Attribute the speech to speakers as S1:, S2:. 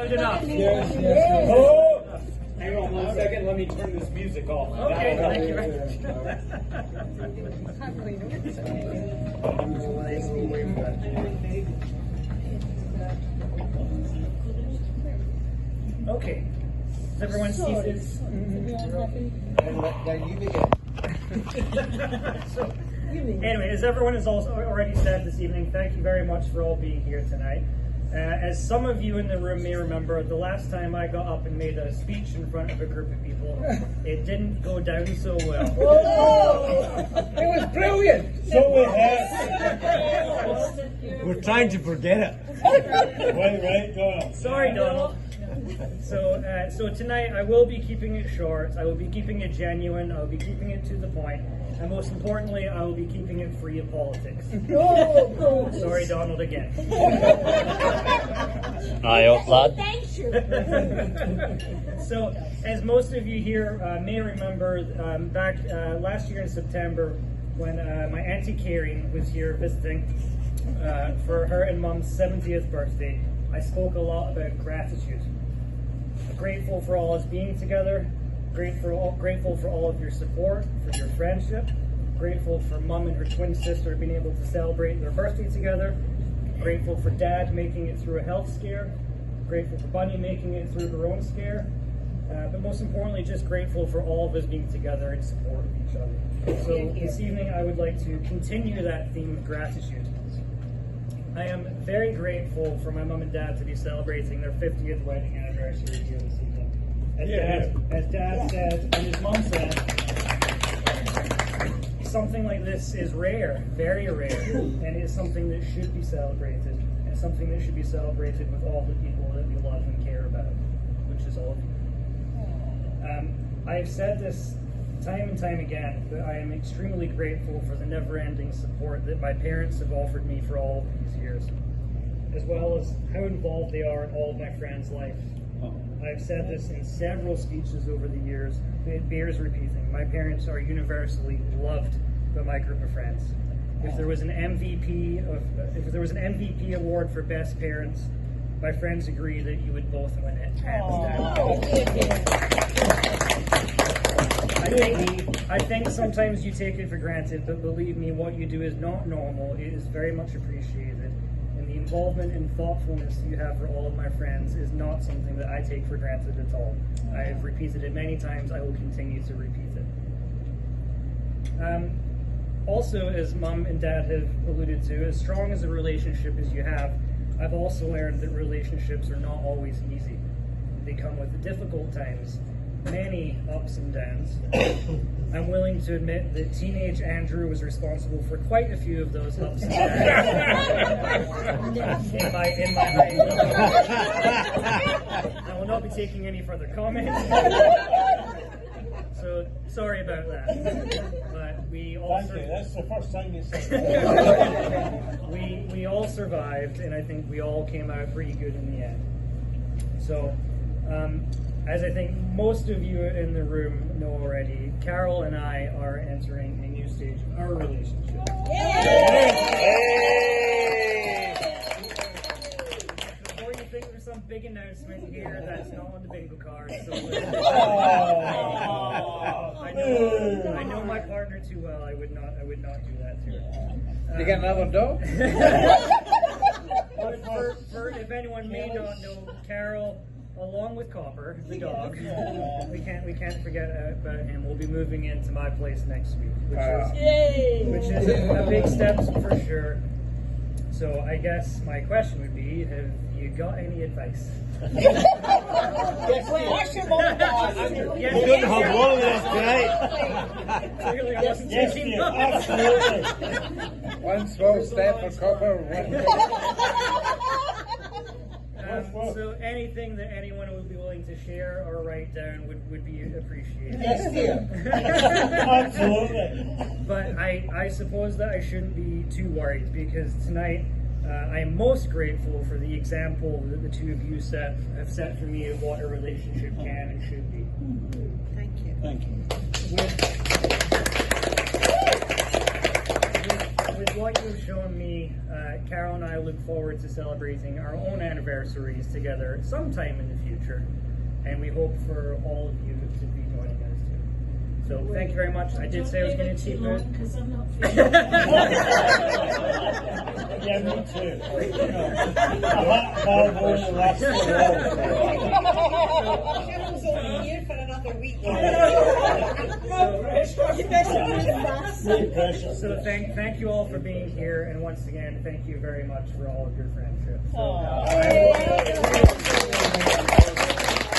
S1: good enough?
S2: Yes.
S3: Oh! Hang on 1 second, let me turn this music off.
S1: Okay, thank you very much. Okay, is everyone seated? So, anyway, as everyone has also already said this evening, thank you very much for all being here tonight. As some of you in the room may remember, the last time I got up and made a speech in front of a group of people, it didn't go down so well.
S2: Oh, it was brilliant. So we have.
S4: We're trying to forget it.
S2: Right, Donald.
S1: Sorry, Donald. So tonight I will be keeping it short. I will be keeping it genuine. I will be keeping it to the point. And most importantly, I will be keeping it free of politics. Sorry, Donald, again.
S4: Aye, up, lad.
S5: Thank you.
S1: So, as most of you here may remember, back last year in September, when my Auntie Karen was here visiting for her and Mum's 70th birthday, I spoke a lot about gratitude. Grateful for all us being together, grateful for all of your support, for your friendship, grateful for Mum and her twin sister being able to celebrate their birthday together, grateful for Dad making it through a health scare, grateful for Bunny making it through her own scare, but most importantly, just grateful for all of us being together in support of each other. So this evening I would like to continue that theme of gratitude. I am very grateful for my mum and dad to be celebrating their 50th wedding anniversary here this evening. As Dad said, and his mum said, something like this is rare, very rare, and it is something that should be celebrated, and something that should be celebrated with all the people that we love and care about, which is all of you. I have said this time and time again, but I am extremely grateful for the never-ending support that my parents have offered me for all of these years, as well as how involved they are in all of my friends' lives. I've said this in several speeches over the years, but it bears repeating. My parents are universally loved by my group of friends. If there was an MVP award for best parents, my friends agree that you would both win it. I think sometimes you take it for granted, but believe me, what you do is not normal. It is very much appreciated. And the involvement and thoughtfulness you have for all of my friends is not something that I take for granted at all. I have repeated it many times. I will continue to repeat it. Also, as Mum and Dad have alluded to, as strong as a relationship as you have, I've also learned that relationships are not always easy. They come with difficult times, many ups and downs. I'm willing to admit that teenage Andrew was responsible for quite a few of those ups and downs in my life. I will not be taking any further comments. So sorry about that. But we all
S2: That's the first time you said that.
S1: we all survived, and I think we all came out pretty good in the end. So, as I think most of you in the room know already, Carol and I are entering a new stage of our relationship. Before you think there's some big announcement here, that's not on the bingo card. So I know my partner too well. I would not do that to her.
S2: You got another dog?
S1: For if anyone may not know, Carol, along with Copper, the dog, we can't forget about him. We'll be moving into my place next week, which is a big step for sure. So I guess my question would be, have you got any advice?
S4: We're going to have one of those tonight.
S1: Clearly I wasn't taking notes.
S2: Absolutely. One small step for Copper,
S1: So anything that anyone would be willing to share or write down would be appreciated.
S2: Yes, dear. Absolutely.
S1: But I suppose that I shouldn't be too worried, because tonight I am most grateful for the example that the two of you have set for me of what a relationship can and should be.
S5: Thank you.
S2: Thank you.
S1: With what you've shown me, Carol and I look forward to celebrating our own anniversaries together sometime in the future, and we hope for all of you to be joining us too. So thank you very much. I did say I was going to keep it.
S5: Because I'm not feeling
S2: Yeah, me too. A hot ball won't last so
S6: Carol's only here for another week.
S1: So thank you all for being here, and once again, thank you very much for all of your friendships. So,